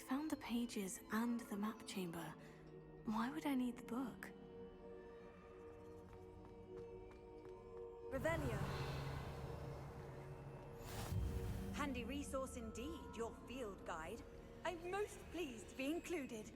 found the pages and the map chamber. Why would I need the book? Revelio. Handy resource indeed, your field guide. I'm most pleased to be included.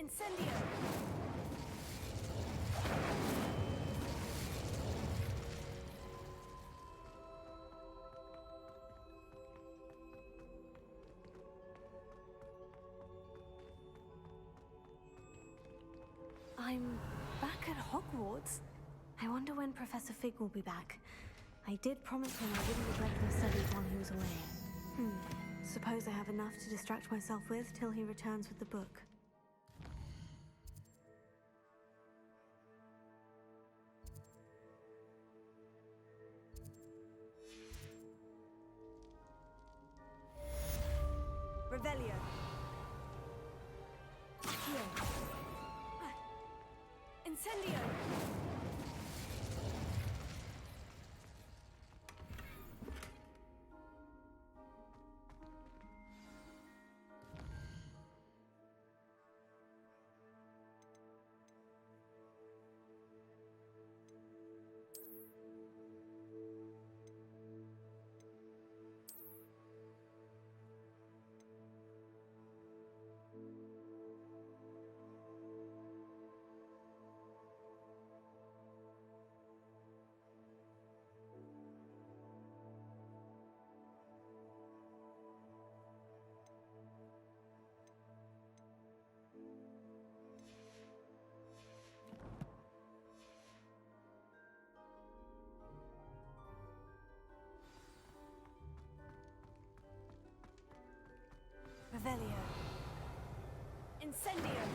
Incendio! I'm back at Hogwarts. I wonder when Professor Fig will be back. I did promise him I wouldn't neglect my studies while he was away. Suppose I have enough to distract myself with till he returns with the book. Revelio. Accio. Incendio. Revelio. Incendio.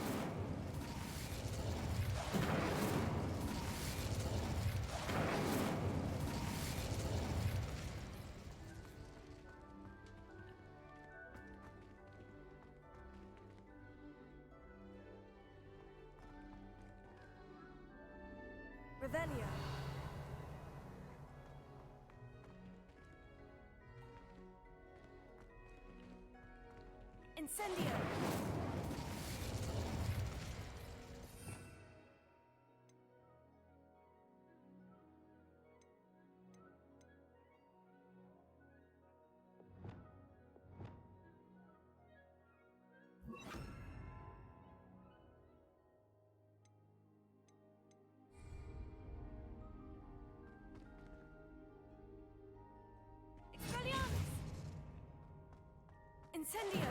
Revelio. Incendio. Expelliarmus! Incendio!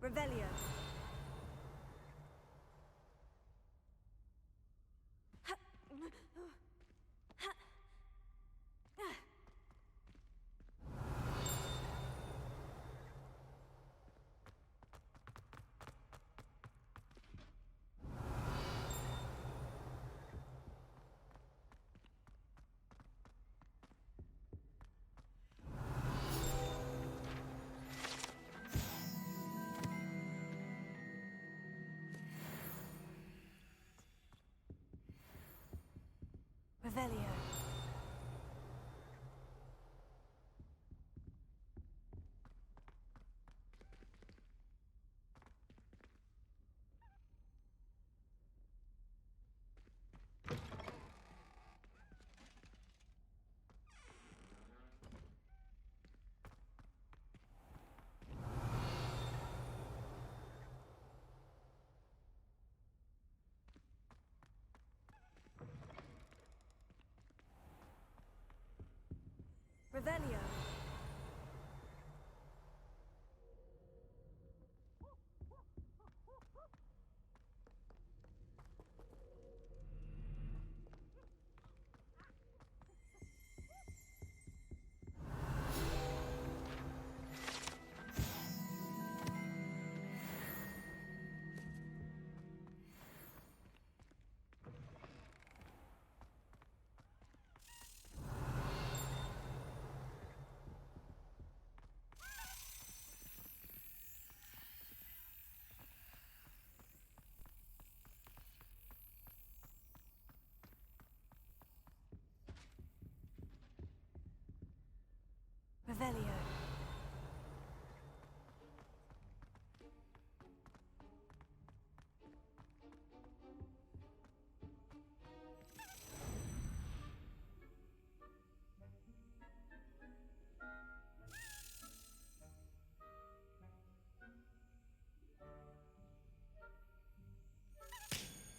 Revelio. Revelio. Revelio. Revelio.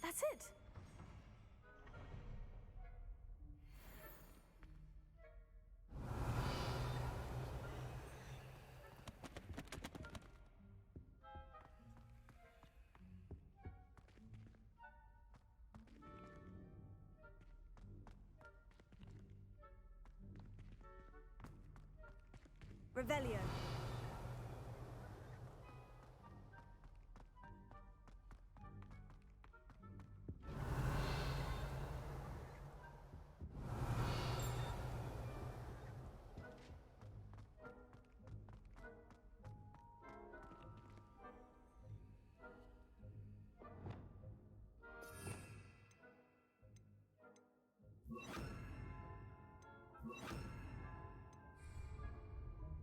That's it. Revelio.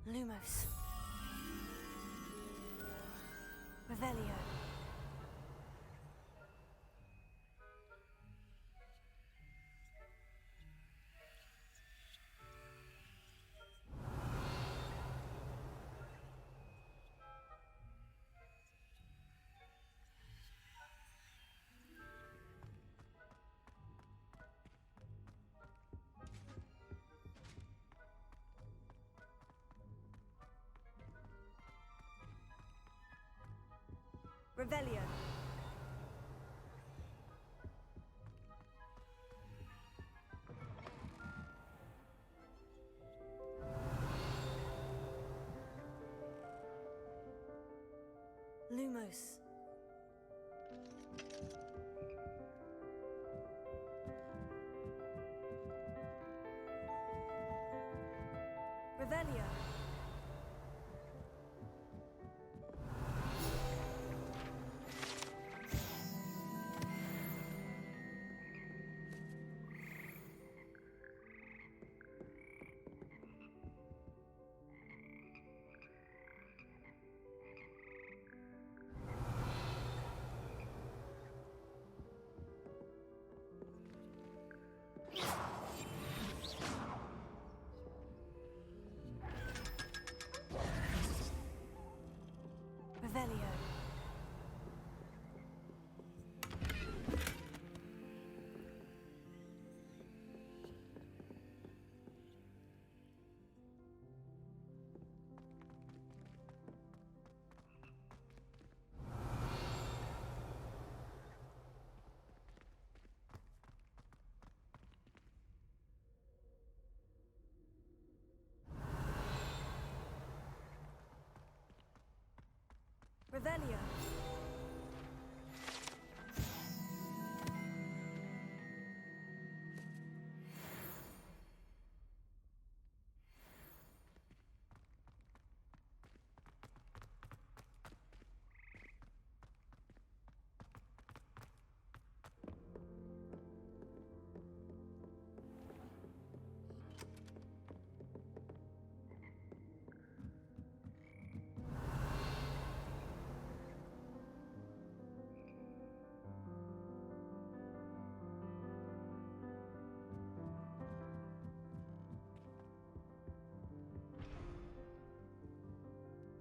Lumos. Revelio. Revelio. Lumos. Revelio. Revelio.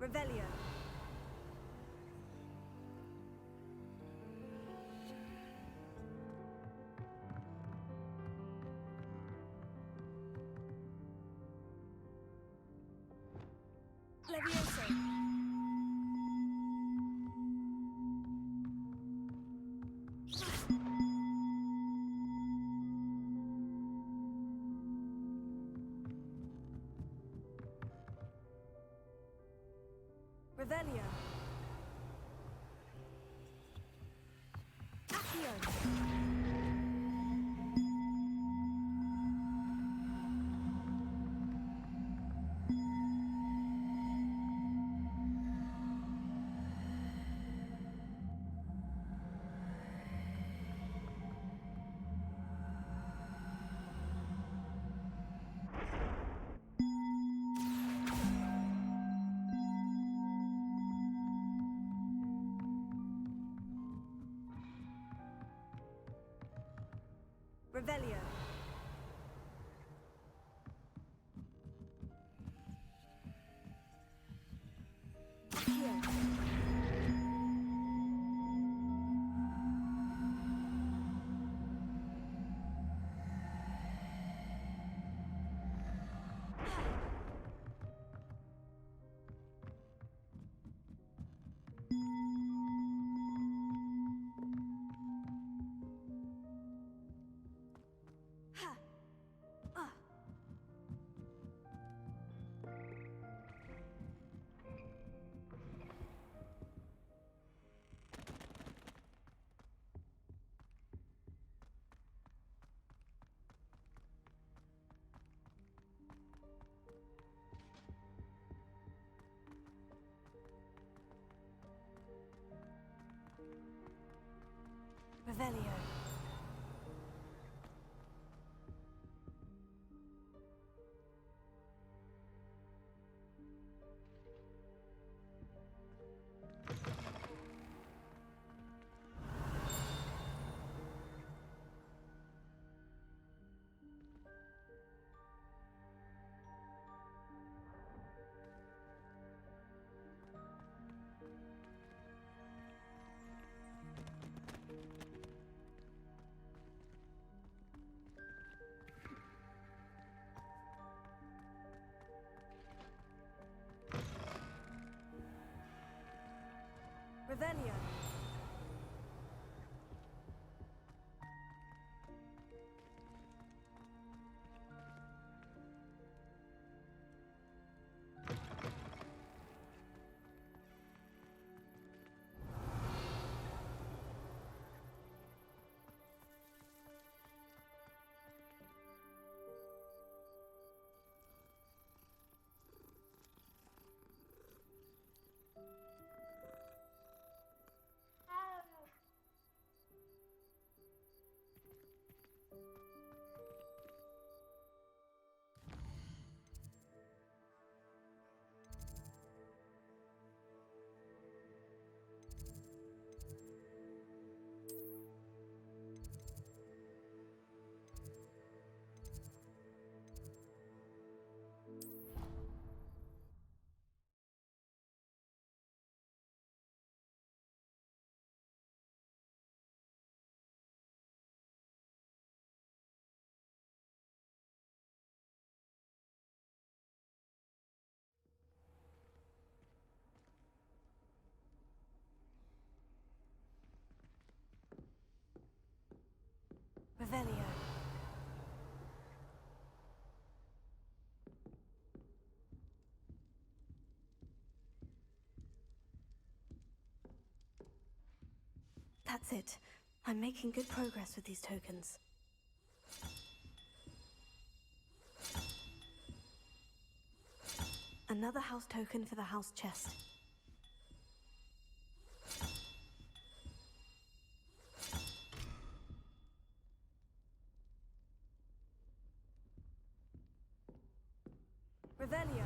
Revelio. Levioso. Revelio. Accio. Revelio. Accio. Ha. Ah. Revelio. Revelio. Revelio. That's it. I'm making good progress with these tokens. Another house token for the house chest. Revelio.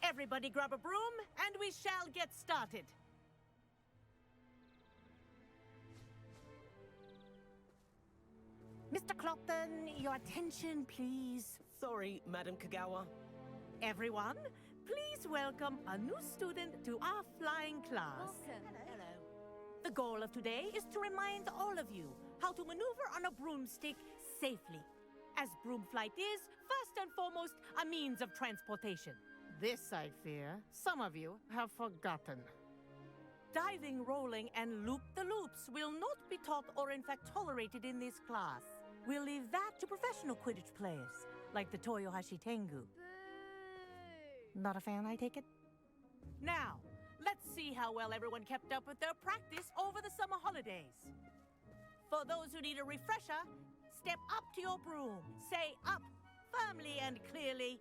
Everybody grab a broom, and we shall get started. Mr. Clopton, your attention, please. Sorry, Madam Kagawa. Everyone, please welcome a new student to our flying class. Hello. The goal of today is to remind all of you how to maneuver on a broomstick safely, as broom flight is, first and foremost, a means of transportation. This, I fear, some of you have forgotten. Diving, rolling, and loop-the-loops will not be taught or in fact tolerated in this class. We'll leave that to professional Quidditch players, like the Toyohashi Tengu. Not a fan, I take it? Now, let's see how well everyone kept up with their practice over the summer holidays. For those who need a refresher, step up to your broom, say up firmly and clearly,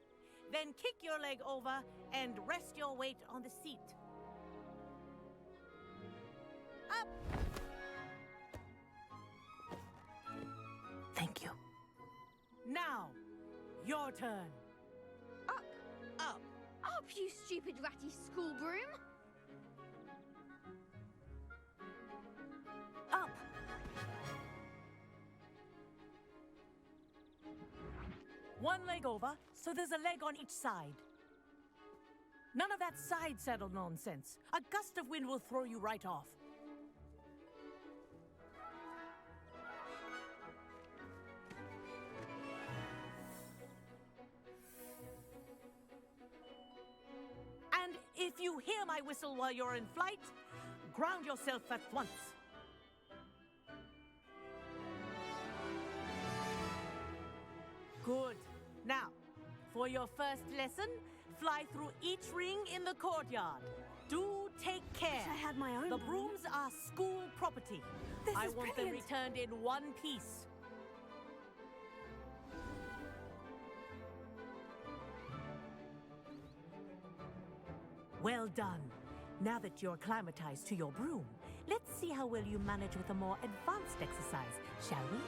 then kick your leg over and rest your weight on the seat. Up! Thank you. Now, your turn. Up, Up! up, you stupid ratty school broom! Up! One leg over, so there's a leg on each side. None of that side saddle nonsense. A gust of wind will throw you right off. And if you hear my whistle while you're in flight, ground yourself at once. Good. Now, for your first lesson, fly through each ring in the courtyard. Do take care. I had my own The broom. brooms are school property. This I is want brilliant. them returned in one piece. Well done. Now that you're acclimatized to your broom, let's see how well you manage with a more advanced exercise, shall we?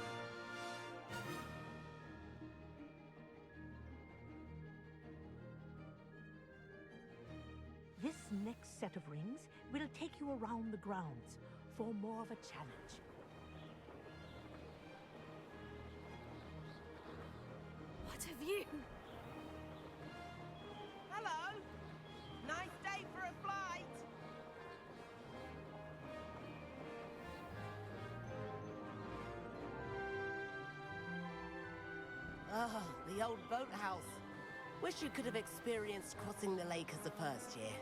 This next set of rings will take you around the grounds for more of a challenge. What have you? Hello! Nice day for a flight! Oh, the old boathouse. Wish you could have experienced crossing the lake as a first year.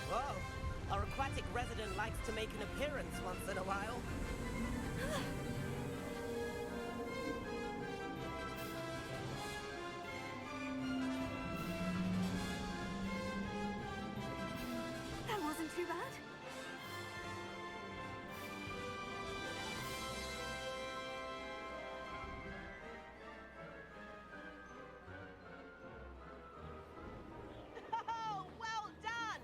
Whoa! Our aquatic resident likes to make an appearance once in a while. That wasn't too bad. Oh, well done!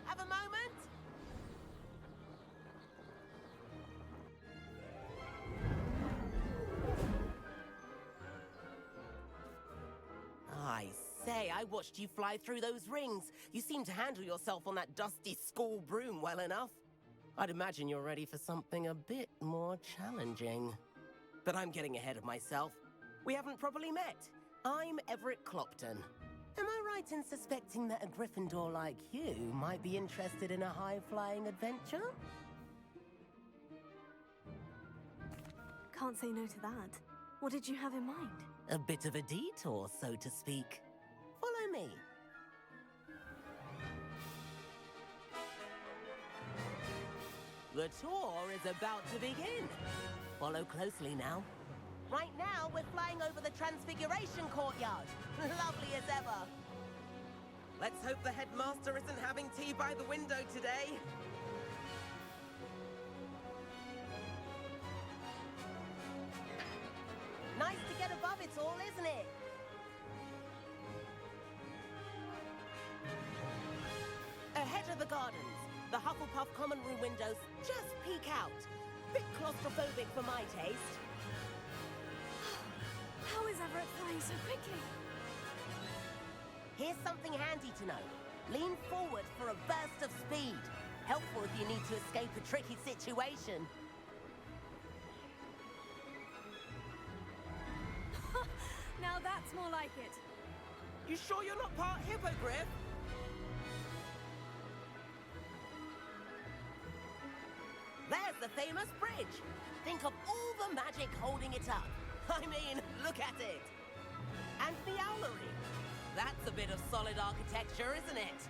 Have a moment? I say, I watched you fly through those rings. You seem to handle yourself on that dusty school broom well enough. I'd imagine you're ready for something a bit more challenging. But I'm getting ahead of myself. We haven't properly met. I'm Everett Clopton. Am I right in suspecting that a Gryffindor like you might be interested in a high-flying adventure? Can't say no to that. What did you have in mind? A bit of a detour, so to speak. Follow me. The tour is about to begin. Follow closely now. Right now, we're flying over the Transfiguration Courtyard. Lovely as ever. Let's hope the headmaster isn't having tea by the window today. all, isn't it? Ahead of the gardens, the Hufflepuff common room windows just peek out. Bit claustrophobic for my taste. How is Everett flying so quickly? Here's something handy to know. Lean forward for a burst of speed. Helpful if you need to escape a tricky situation. Now that's more like it. You sure you're not part hippogriff? There's the famous bridge. Think of all the magic holding it up. I mean, look at it. And the owlery. That's a bit of solid architecture, isn't it?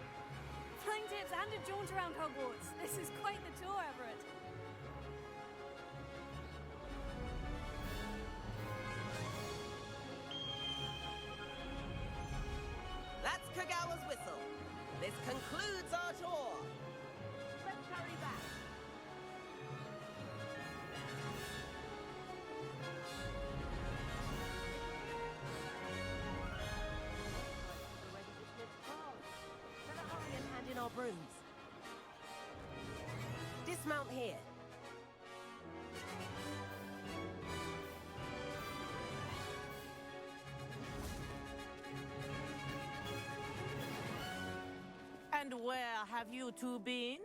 Flying tips and a jaunt around Hogwarts. This is quite the tour, Everett. That's Kagawa's whistle. This concludes our tour. Let's hurry back. Better hurry and hand in our brooms. Dismount here. And where have you two been?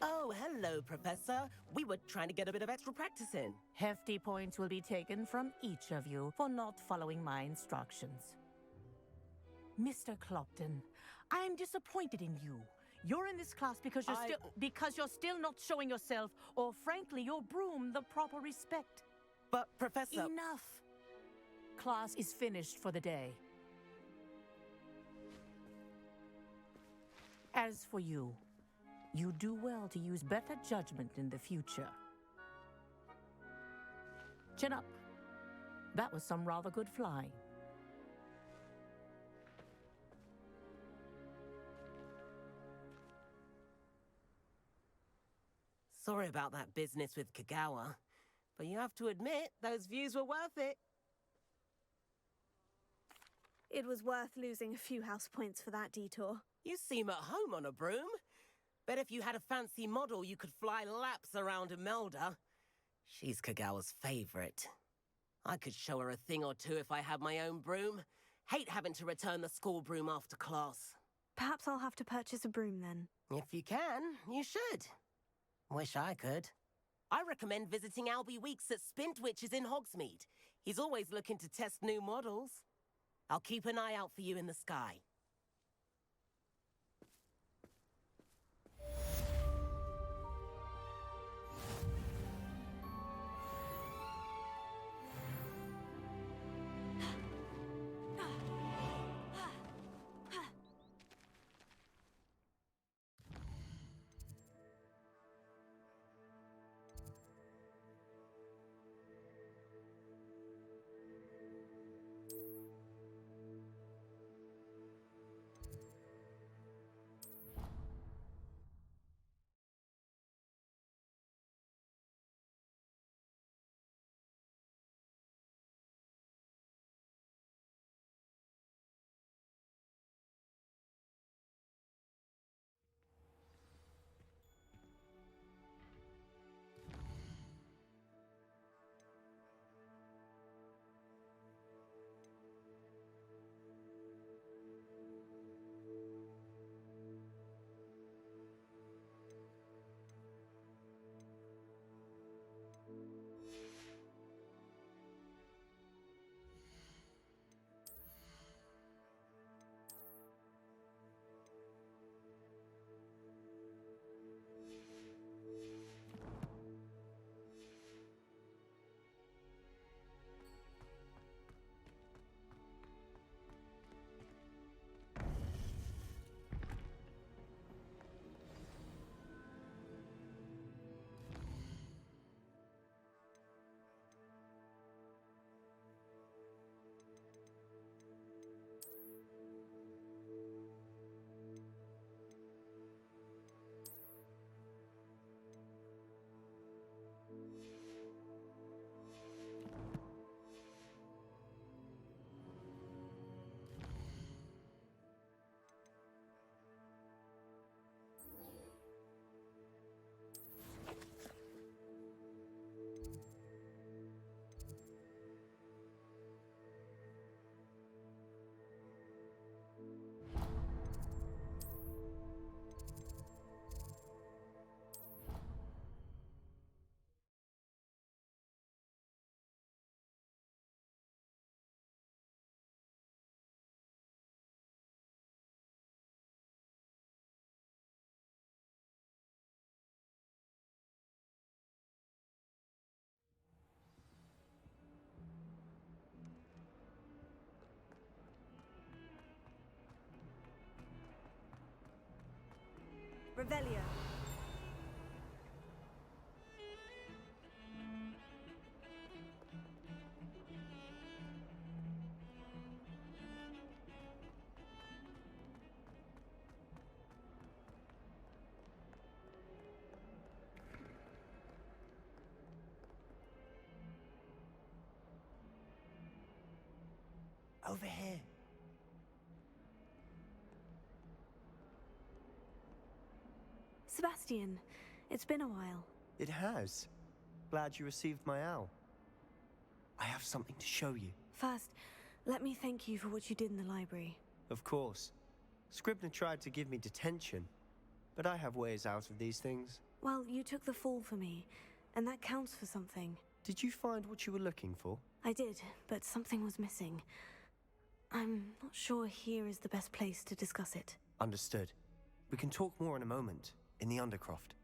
Oh, hello, Professor. We were trying to get a bit of extra practice in. Hefty points will be taken from each of you for not following my instructions. Mr. Clopton, I'm disappointed in you. You're in this class because you're still not showing yourself, or frankly, your broom, the proper respect. But, Professor... Enough! Class is finished for the day. As for you, you do well to use better judgment in the future. Chin up. That was some rather good flying. Sorry about that business with Kagawa, but you have to admit, those views were worth it. It was worth losing a few house points for that detour. You seem at home on a broom. Bet if you had a fancy model, you could fly laps around Imelda. She's Kagawa's favorite. I could show her a thing or two if I had my own broom. Hate having to return the school broom after class. Perhaps I'll have to purchase a broom then. If you can, you should. Wish I could. I recommend visiting Albie Weeks at Spintwitches in Hogsmeade. He's always looking to test new models. I'll keep an eye out for you in the sky. Revelio. Over here. Sebastian, it's been a while. It has. Glad you received my owl. I have something to show you. First, let me thank you for what you did in the library. Of course. Scribner tried to give me detention, but I have ways out of these things. Well, you took the fall for me, and that counts for something. Did you find what you were looking for? I did, but something was missing. I'm not sure here is the best place to discuss it. Understood. We can talk more in a moment, in the Undercroft.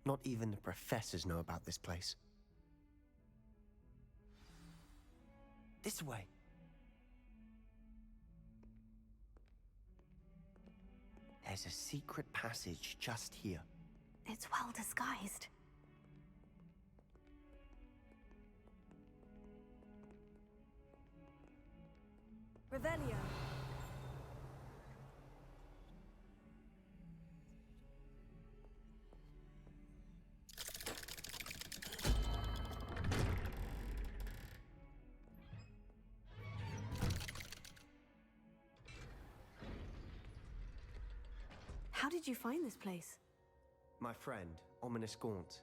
Not even the professors know about this place. This way. There's a secret passage just here. It's well disguised. Revelio. How did you find this place? My friend, Ominous Gaunt.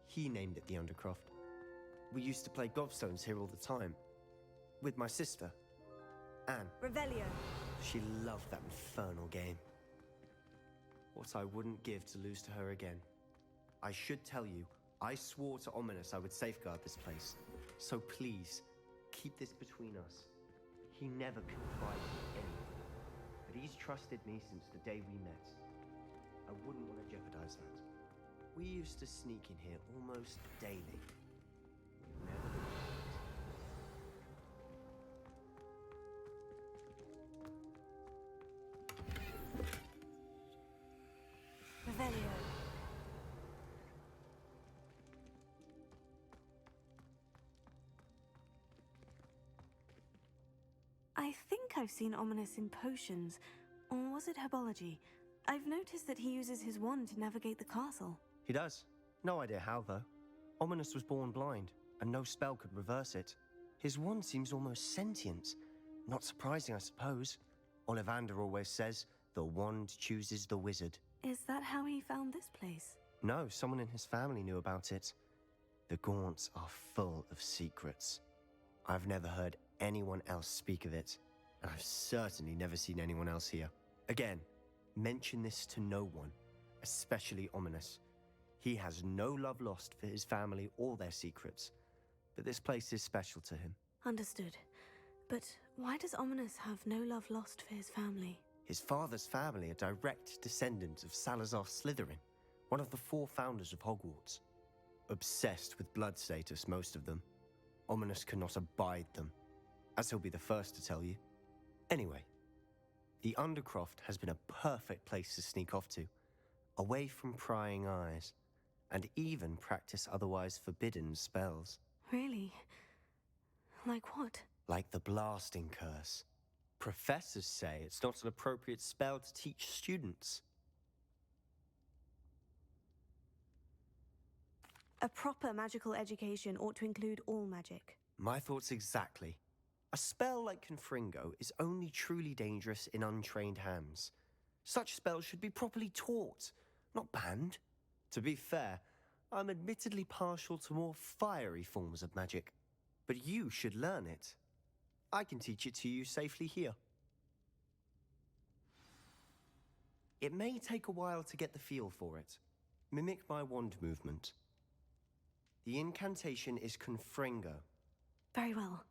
He named it the Undercroft. We used to play gobstones here all the time. With my sister, Anne. Revelio. She loved that infernal game. What I wouldn't give to lose to her again. I should tell you, I swore to Ominous I would safeguard this place. So please, keep this between us. He never confided in anyone. But he's trusted me since the day we met. I wouldn't want to jeopardize that. We used to sneak in here almost daily. Never Revelio. I think I've seen Ominous in potions. Or was it herbology? I've noticed that he uses his wand to navigate the castle. He does. No idea how, though. Ominous was born blind, and no spell could reverse it. His wand seems almost sentient. Not surprising, I suppose. Ollivander always says, the wand chooses the wizard. Is that how he found this place? No, someone in his family knew about it. The Gaunts are full of secrets. I've never heard anyone else speak of it, and I've certainly never seen anyone else here. Again, mention this to no one, especially Ominous. He has no love lost for his family or their secrets, but this place is special to him. Understood. But why does Ominous have no love lost for his family? His father's family are direct descendants of Salazar Slytherin, one of the 4 founders of Hogwarts. Obsessed with blood status, most of them. Ominous cannot abide them, as he'll be the first to tell you. Anyway, the Undercroft has been a perfect place to sneak off to, away from prying eyes, and even practice otherwise forbidden spells. Really? Like what? Like the blasting curse. Professors say it's not an appropriate spell to teach students. A proper magical education ought to include all magic. My thoughts exactly. A spell like Confringo is only truly dangerous in untrained hands. Such spells should be properly taught, not banned. To be fair, I'm admittedly partial to more fiery forms of magic. But you should learn it. I can teach it to you safely here. It may take a while to get the feel for it. Mimic my wand movement. The incantation is Confringo. Very well.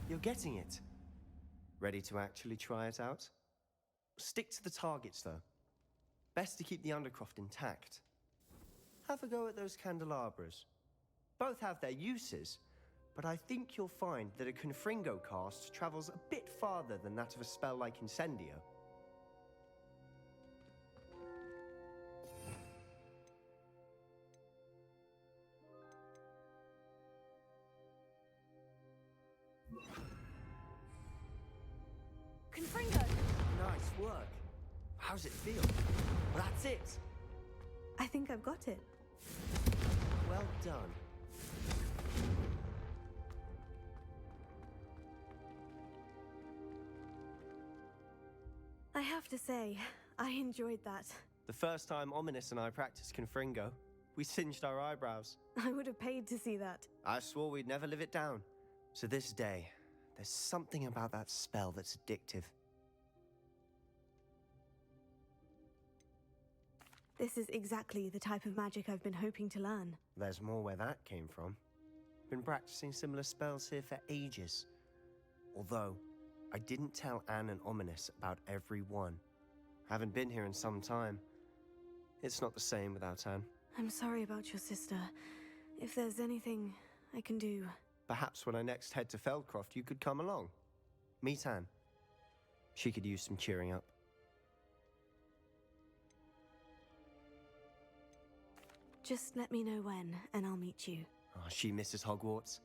You're getting it. Ready to actually try it out? Stick to the targets, though. Best to keep the Undercroft intact. Have a go at those candelabras. Both have their uses, but I think you'll find that a Confringo cast travels a bit farther than that of a spell like Incendio. Confringo! Nice work. How's it feel? That's it. I think I've got it. Well done. I have to say, I enjoyed that. The first time Ominous and I practiced Confringo, we singed our eyebrows. I would have paid to see that. I swore we'd never live it down. To this day, there's something about that spell that's addictive. This is exactly the type of magic I've been hoping to learn. There's more where that came from. Been practicing similar spells here for ages. Although, I didn't tell Anne and Ominous about every one. Haven't been here in some time. It's not the same without Anne. I'm sorry about your sister. If there's anything I can do... Perhaps when I next head to Feldcroft, you could come along. Meet Anne. She could use some cheering up. Just let me know when, and I'll meet you. Oh, she misses Hogwarts.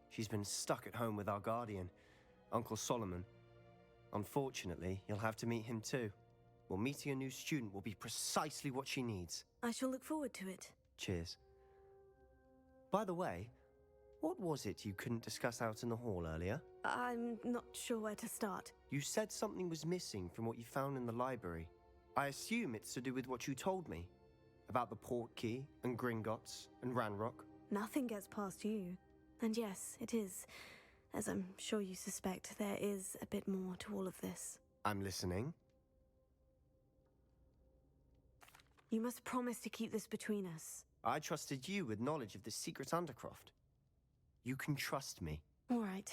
She's been stuck at home with our guardian, Uncle Solomon. Unfortunately, you'll have to meet him too. Well, meeting a new student will be precisely what she needs. I shall look forward to it. Cheers. By the way, what was it you couldn't discuss out in the hall earlier? I'm not sure where to start. You said something was missing from what you found in the library. I assume it's to do with what you told me. About the Portkey, and Gringotts, and Ranrock. Nothing gets past you. And yes, it is. As I'm sure you suspect, there is a bit more to all of this. I'm listening. You must promise to keep this between us. I trusted you with knowledge of the secret Undercroft. You can trust me. All right.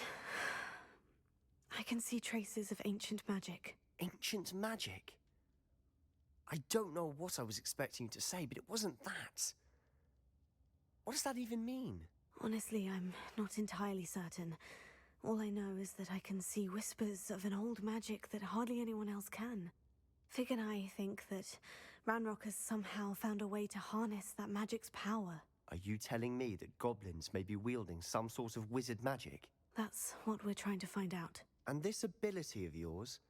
I can see traces of ancient magic. Ancient magic? I don't know what I was expecting you to say, but it wasn't that. What does that even mean? Honestly, I'm not entirely certain. All I know is that I can see whispers of an old magic that hardly anyone else can. Fig and I think that Ranrock has somehow found a way to harness that magic's power. Are you telling me that goblins may be wielding some sort of wizard magic? That's what we're trying to find out. And this ability of yours,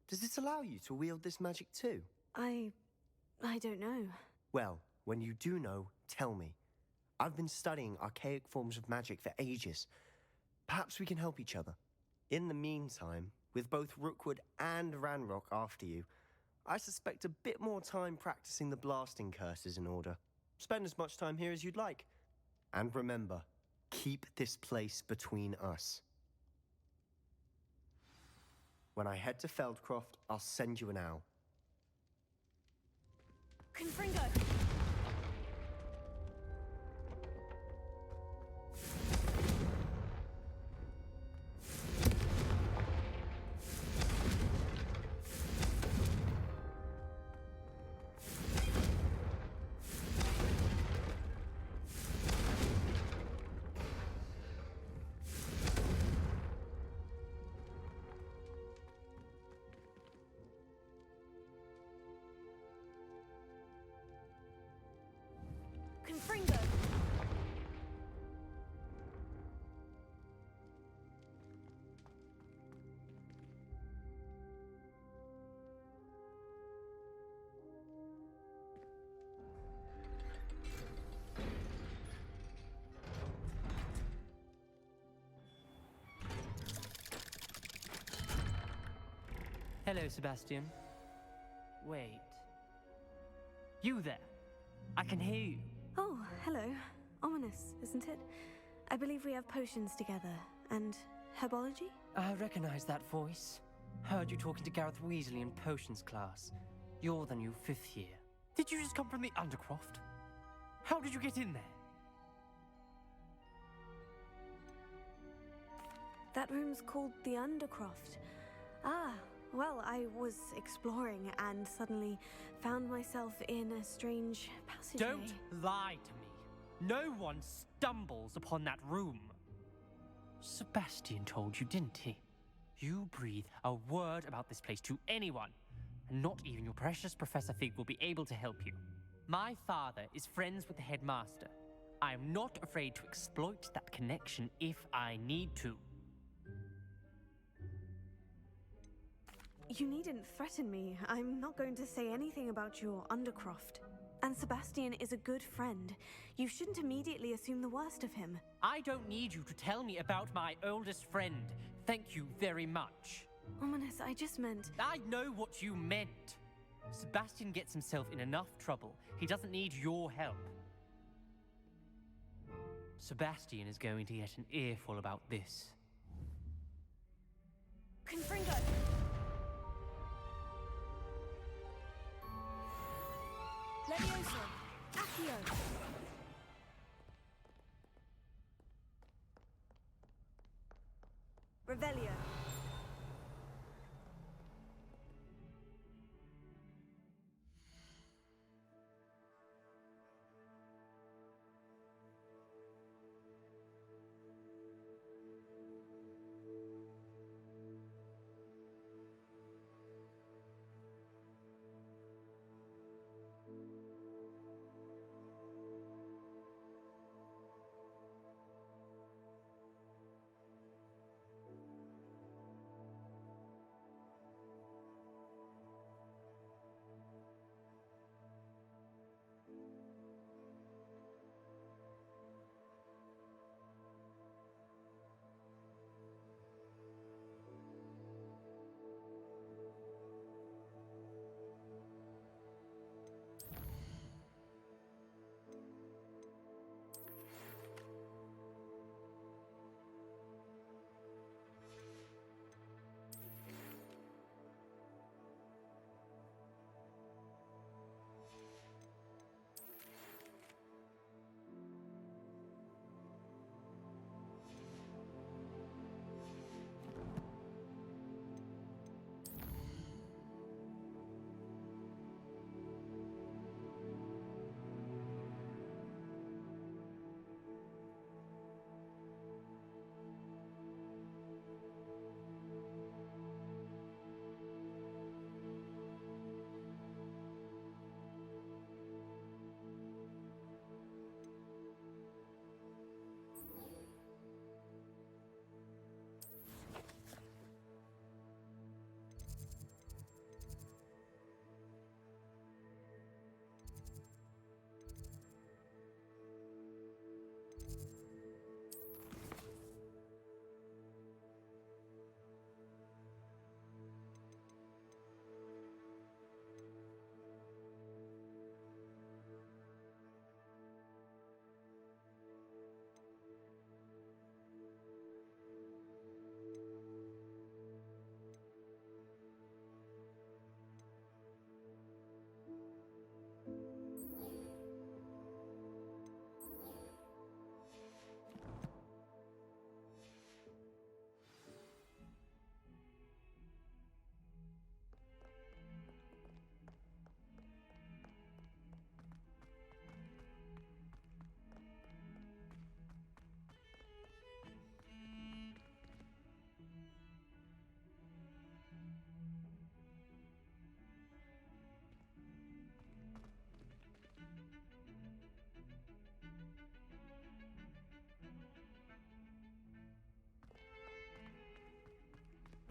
does it allow you to wield this magic too? I don't know. Well, when you do know, tell me. I've been studying archaic forms of magic for ages. Perhaps we can help each other. In the meantime, with both Rookwood and Ranrock after you, I suspect a bit more time practicing the blasting curse is in order. Spend as much time here as you'd like. And remember, keep this place between us. When I head to Feldcroft, I'll send you an owl. Confringo! Confringo! Hello, Sebastian. Wait. You there? I can hear you. Oh, hello. Ominous, isn't it? I believe we have potions together. And herbology? I recognize that voice. Heard you talking to Gareth Weasley in potions class. You're the new 5th year. Did you just come from the Undercroft? How did you get in there? That room's called the Undercroft. Ah, well, I was exploring and suddenly found myself in a strange passageway. Don't lie to me. No one stumbles upon that room. Sebastian told you, didn't he? You breathe a word about this place to anyone, and not even your precious Professor Fig will be able to help you. My father is friends with the headmaster. I am not afraid to exploit that connection if I need to. You needn't threaten me. I'm not going to say anything about your undercroft. And Sebastian is a good friend. You shouldn't immediately assume the worst of him. I don't need you to tell me about my oldest friend. Thank you very much. Ominous, I just meant... I know what you meant. Sebastian gets himself in enough trouble. He doesn't need your help. Sebastian is going to get an earful about this. Confringo! Levioso! Accio! Revelio!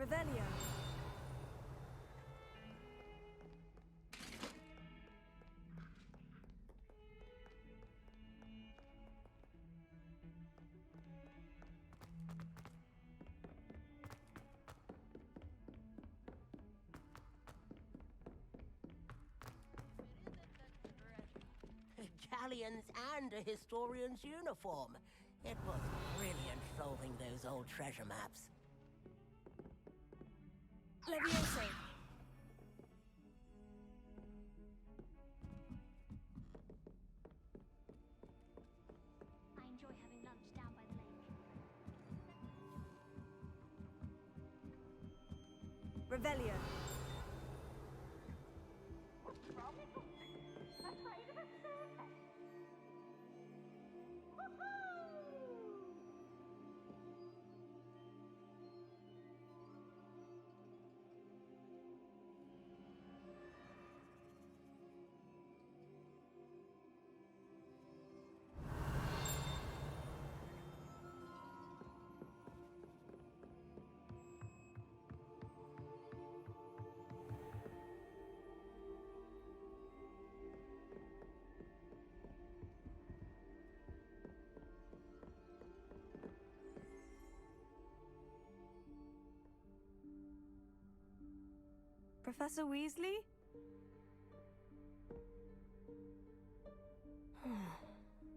Revelio. Galleons and a historian's uniform. It was brilliant solving those old treasure maps. Levioso. I enjoy having lunch down by the lake. Revelio. Professor Weasley?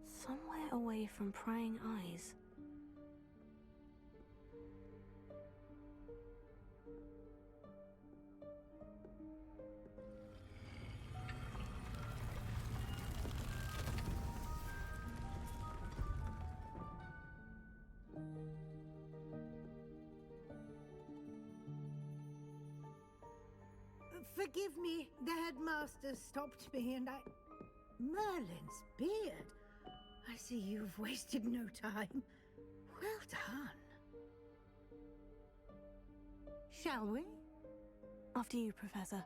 Somewhere away from prying eyes. Forgive me, the headmaster stopped me and I... Merlin's beard. I see you've wasted no time. Well done. Shall we? After you, Professor.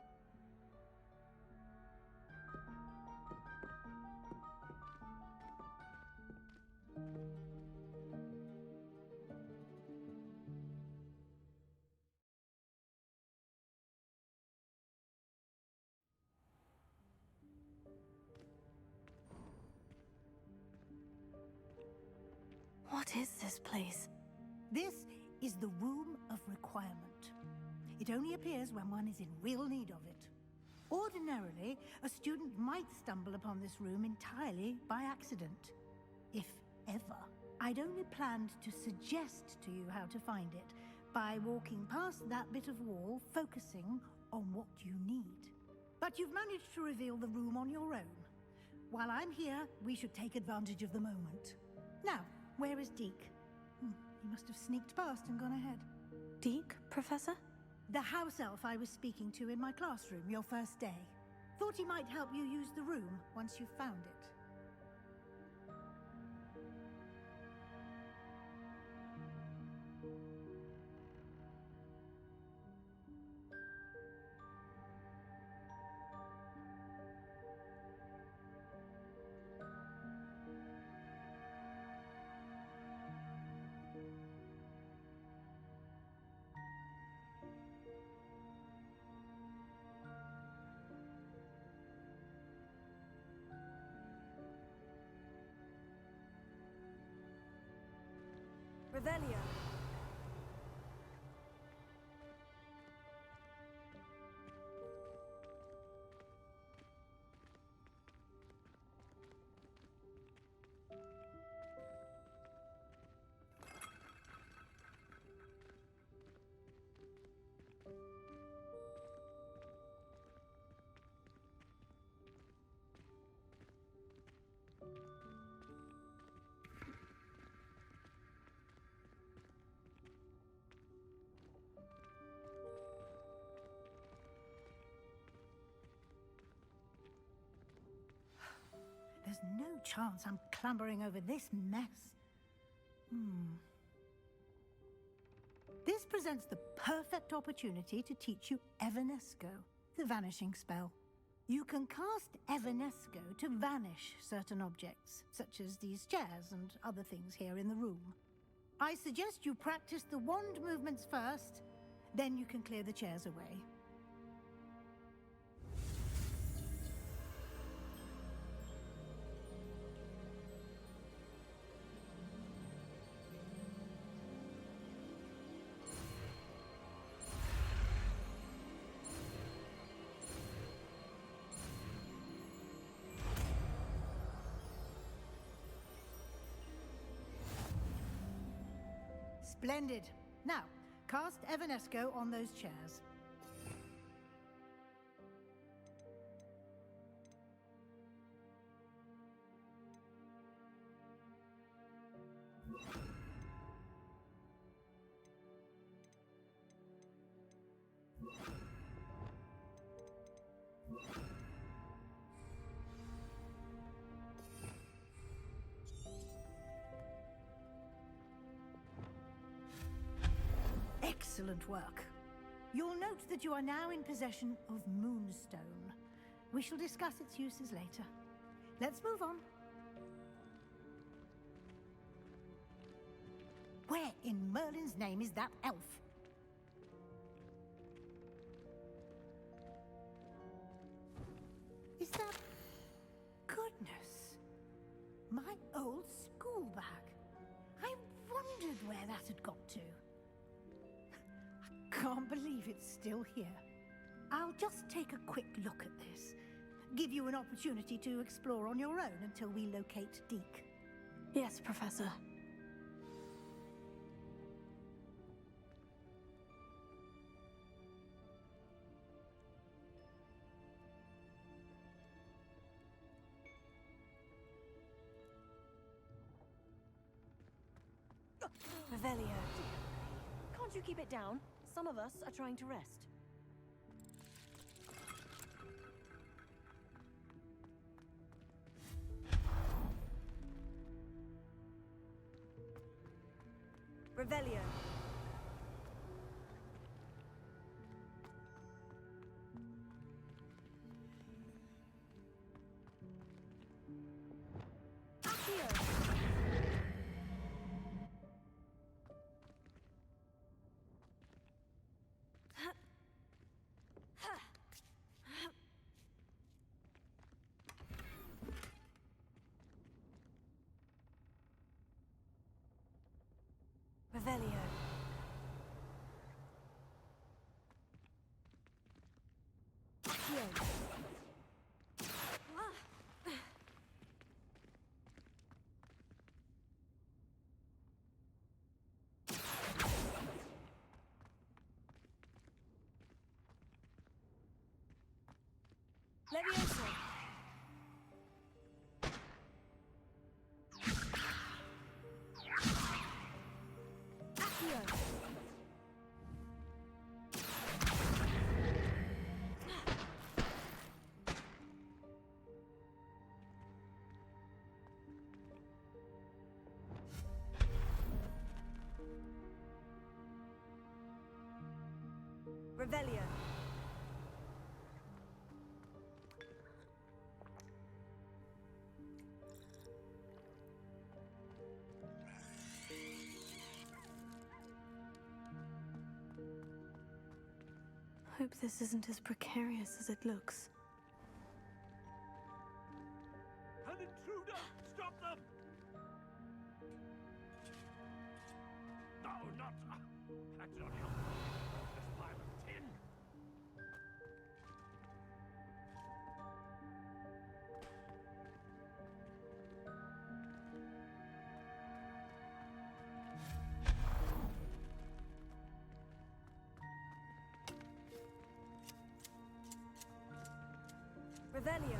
What is this place? This is the Room of Requirement. It only appears when one is in real need of it. Ordinarily, a student might stumble upon this room entirely by accident. If ever. I'd only planned to suggest to you how to find it by walking past that bit of wall, focusing on what you need. But you've managed to reveal the room on your own. While I'm here, we should take advantage of the moment. Now, where is Deke? He must have sneaked past and gone ahead. Deke, Professor? The house elf I was speaking to in my classroom your first day. Thought he might help you use the room once you've found it. Revelio. There's no chance I'm clambering over this mess. This presents the perfect opportunity to teach you Evanesco, the vanishing spell. You can cast Evanesco to vanish certain objects, such as these chairs and other things here in the room. I suggest you practice the wand movements first, then you can clear the chairs away. Splendid. Now, cast Evanesco on those chairs. Excellent work. You'll note that you are now in possession of Moonstone. We shall discuss its uses later. Let's move on. Where in Merlin's name is that elf? Is that... Goodness. My old school bag. I wondered where that had got to. Can't believe it's still here. I'll just take a quick look at this. Give you an opportunity to explore on your own until we locate Deke. Yes, Professor. Revelio. Can't you keep it down? Some of us are trying to rest. Revelio. Revelio. Levioso. Revelio. Hope this isn't as precarious as it looks. An intruder! Stop them! No, not... That's not helpful. This pile of tin. Revelio.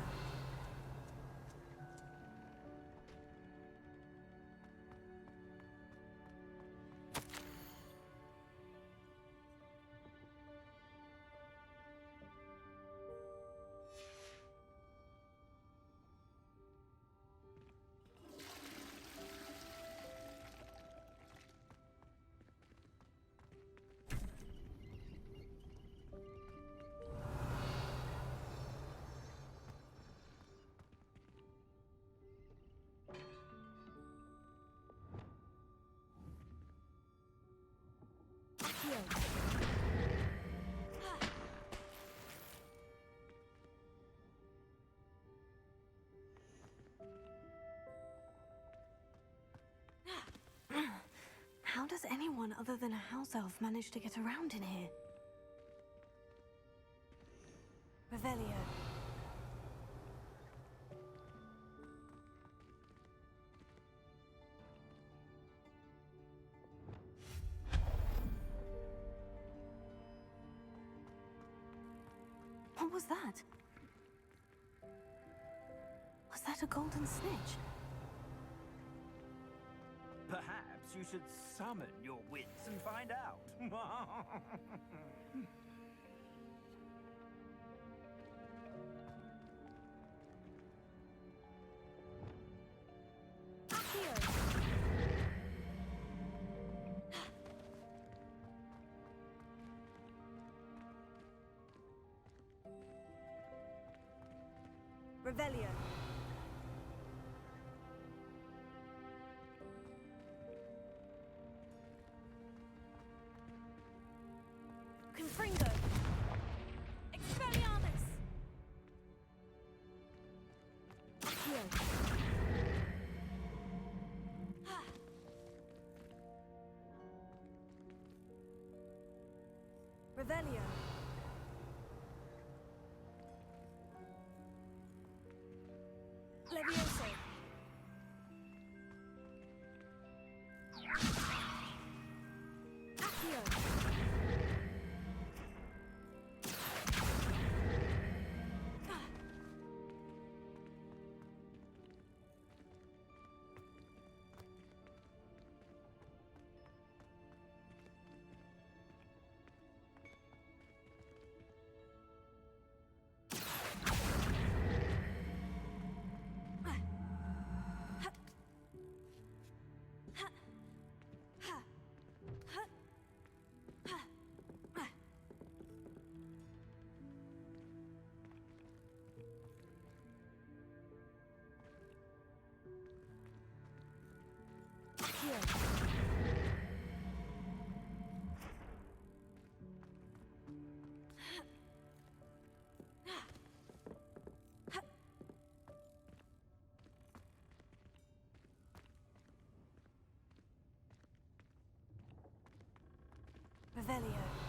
How does anyone other than a house elf manage to get around in here? Revelio. What was that? Was that a golden snitch? Perhaps you should summon your wits and find out. Revelio. Confringo. Expelliarmus. Accio. Revelio. Revelio.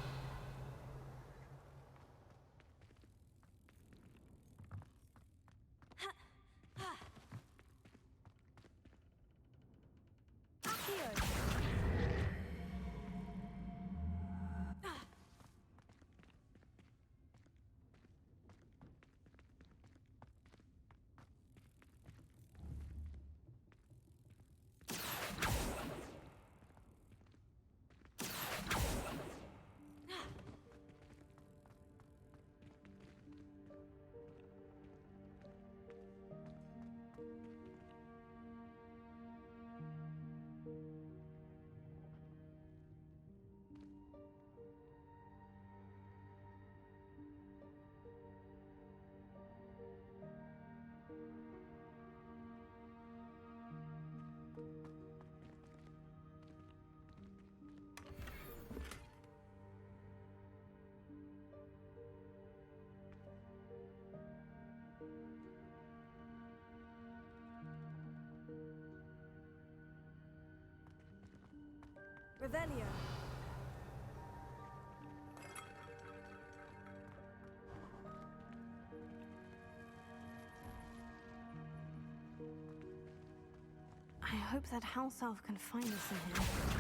Revelio. I hope that house elf can find us in here.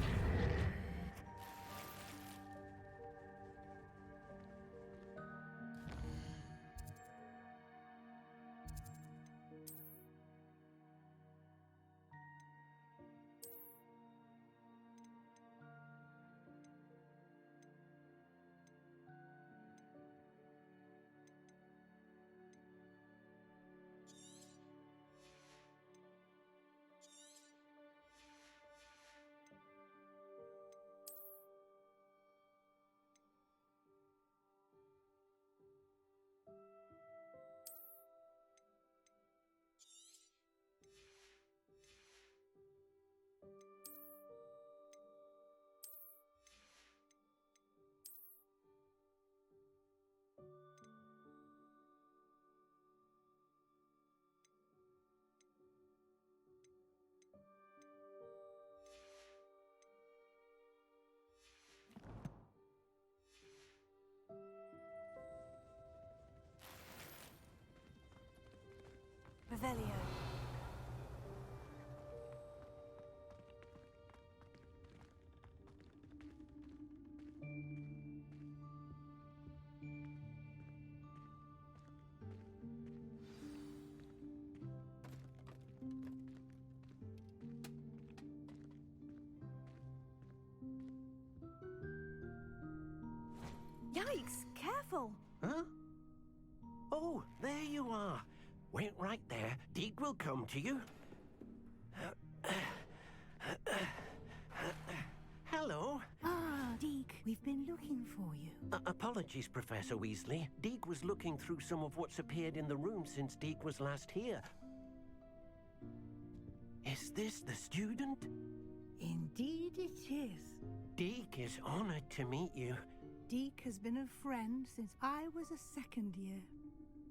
Revelio. Yikes! Careful! Huh? Oh, there you are. Wait right there. Deke will come to you. Hello. Ah, Deke, we've been looking for you. Apologies, Professor Weasley. Deke was looking through some of what's appeared in the room since Deke was last here. Is this the student? Indeed it is. Deke is honored to meet you. Deke has been a friend since I was a second year.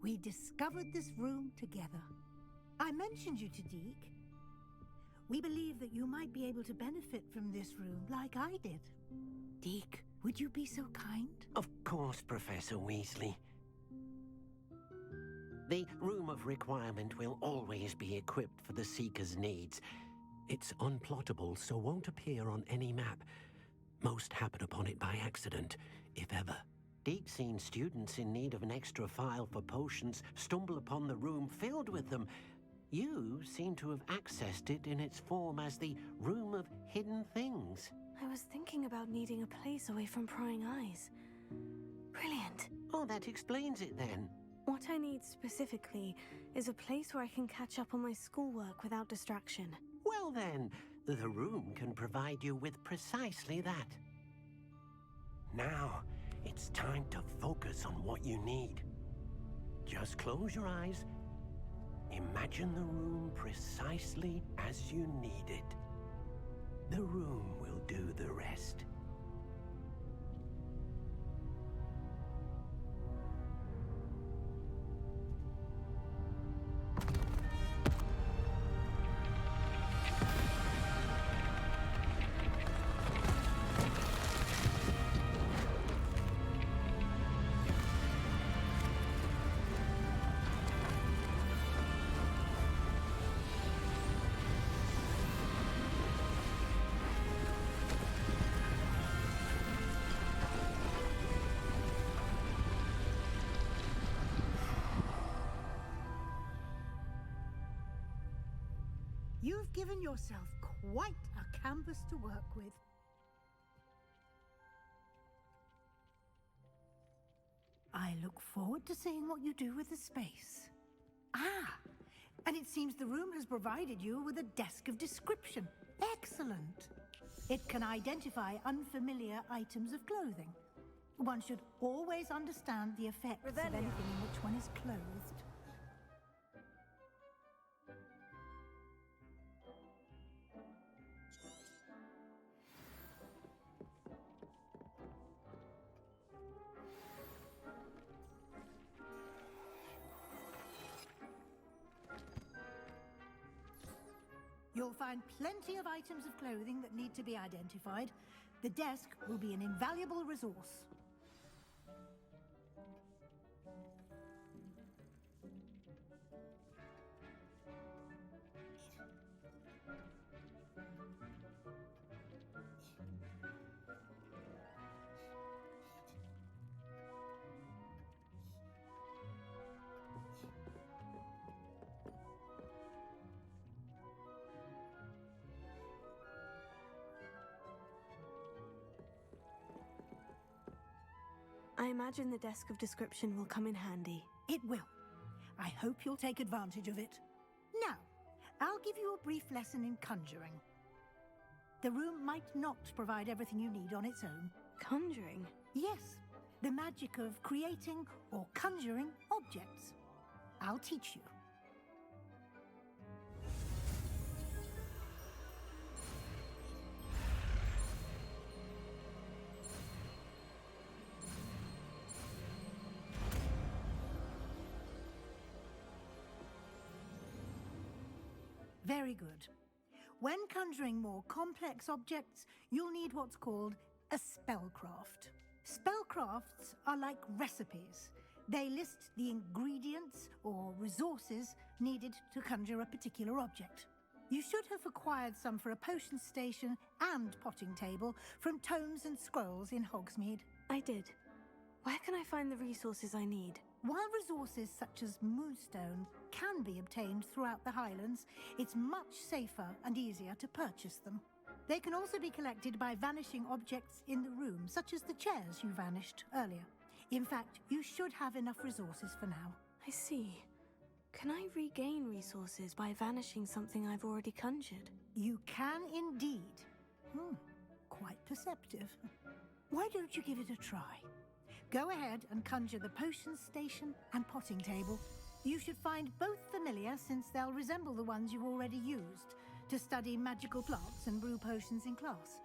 We discovered this room together. I mentioned you to Deke. We believe that you might be able to benefit from this room like I did. Deke, would you be so kind? Of course, Professor Weasley. The Room of Requirement will always be equipped for the Seeker's needs. It's unplottable, so won't appear on any map. Most happen upon it by accident, if ever. Deke's seen students in need of an extra file for potions stumble upon the room filled with them. You seem to have accessed it in its form as the Room of Hidden Things. I was thinking about needing a place away from prying eyes. Brilliant. Oh, that explains it then. What I need specifically is a place where I can catch up on my schoolwork without distraction. Well then, the room can provide you with precisely that. Now, it's time to focus on what you need. Just close your eyes. Imagine the room precisely as you need it. The room will do the rest. You've given yourself quite a canvas to work with. I look forward to seeing what you do with the space. Ah, and it seems the room has provided you with a desk of description. Excellent. It can identify unfamiliar items of clothing. One should always understand the effects of anything in which one is clothed. You'll find plenty of items of clothing that need to be identified. The desk will be an invaluable resource. I imagine the desk of description will come in handy. It will. I hope you'll take advantage of it. Now, I'll give you a brief lesson in conjuring. The room might not provide everything you need on its own. Conjuring? Yes, the magic of creating or conjuring objects. I'll teach you. Very good. When conjuring more complex objects, you'll need what's called a spellcraft. Spellcrafts are like recipes. They list the ingredients or resources needed to conjure a particular object. You should have acquired some for a potion station and potting table from tomes and scrolls in Hogsmeade. I did. Where can I find the resources I need? While resources such as moonstone can be obtained throughout the Highlands, it's much safer and easier to purchase them. They can also be collected by vanishing objects in the room, such as the chairs you vanished earlier. In fact, you should have enough resources for now. I see. Can I regain resources by vanishing something I've already conjured? You can indeed. Quite perceptive. Why don't you give it a try? Go ahead and conjure the potion station and potting table. You should find both familiar, since they'll resemble the ones you've already used to study magical plants and brew potions in class.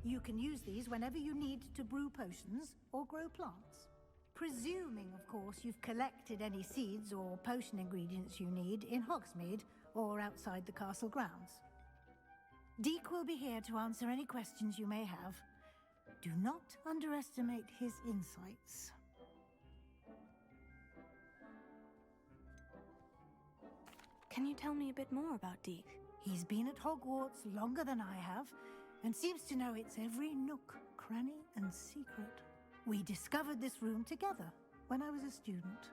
You can use these whenever you need to brew potions or grow plants. Presuming, of course, you've collected any seeds or potion ingredients you need in Hogsmeade or outside the castle grounds. Deke will be here to answer any questions you may have. Do not underestimate his insights. Can you tell me a bit more about Deke? He's been at Hogwarts longer than I have, and seems to know its every nook, cranny, and secret. We discovered this room together when I was a student.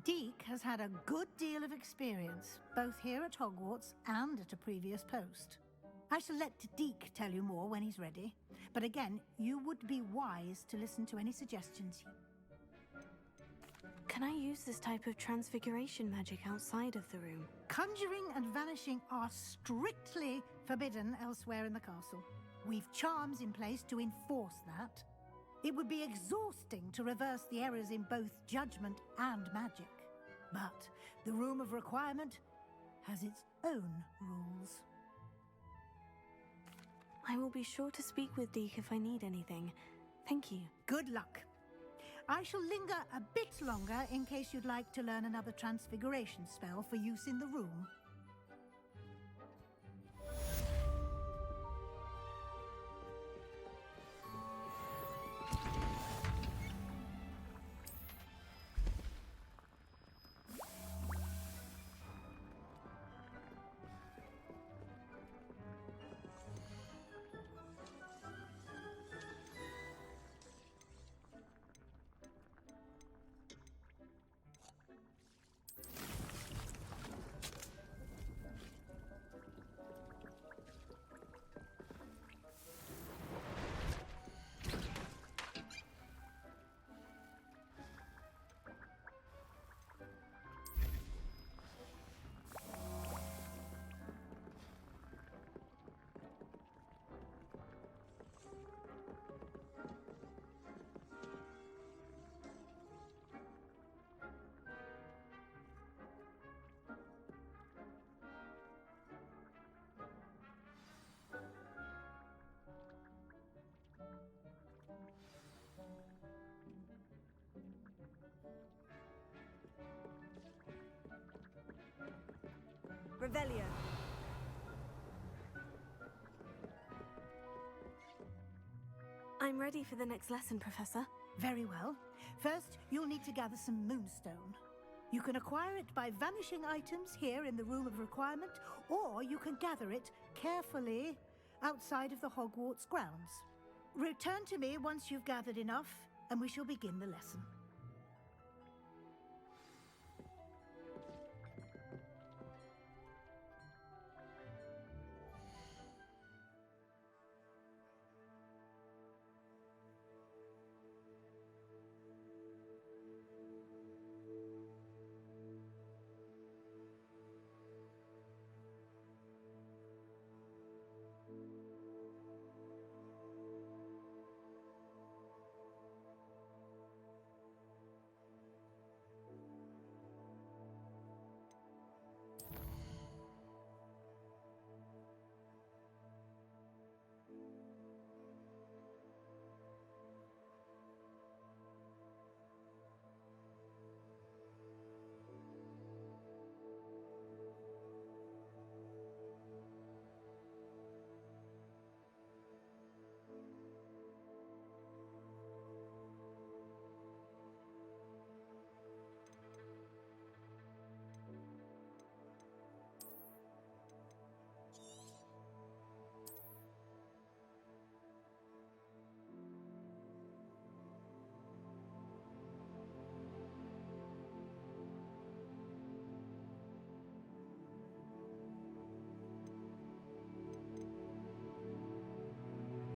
Deke has had a good deal of experience, both here at Hogwarts and at a previous post. I shall let Deke tell you more when he's ready, but again, you would be wise to listen to any suggestions. Can I use this type of transfiguration magic outside of the room? Conjuring and vanishing are strictly forbidden elsewhere in the castle. We've charms in place to enforce that. It would be exhausting to reverse the errors in both judgment and magic. But the Room of Requirement has its own rules. I will be sure to speak with Deke if I need anything. Thank you. Good luck. I shall linger a bit longer in case you'd like to learn another transfiguration spell for use in the room. Revelio. I'm ready for the next lesson, Professor. Very well. First, you'll need to gather some moonstone. You can acquire it by vanishing items here in the Room of Requirement, or you can gather it carefully outside of the Hogwarts grounds. Return to me once you've gathered enough, and we shall begin the lesson.